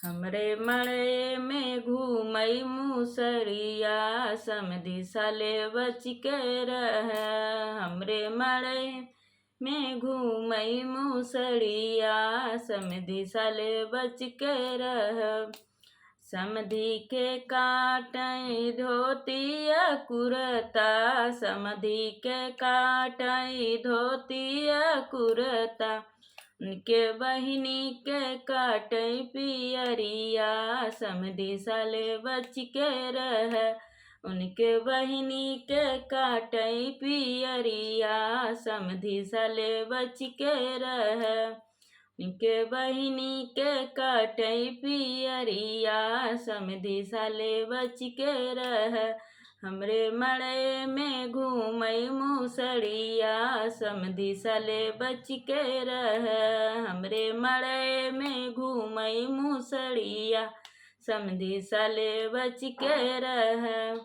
हमरे मड़े में घूमई मूसरिया, समधी साले बच के रह। हमरे मड़े में घूमई मूसरिया, समधी साले बच के रह। समधी के काटई धोतिया कुरता, समधी के काटई धोतिया कुरता। उनके बहिनी के काटई पियरिया, समधी साले बच के रह। उनके बहिनी के काटई पियरिया, समधी साले बच के रह। उनके बहिनी के काटई पियरिया, समधी साले बच के रह। हमरे मड़े में घूमई मूसरिया, समधी साले बच के रह। हमरे मड़े में घूमई मूसरिया, समधी साले बच के रह।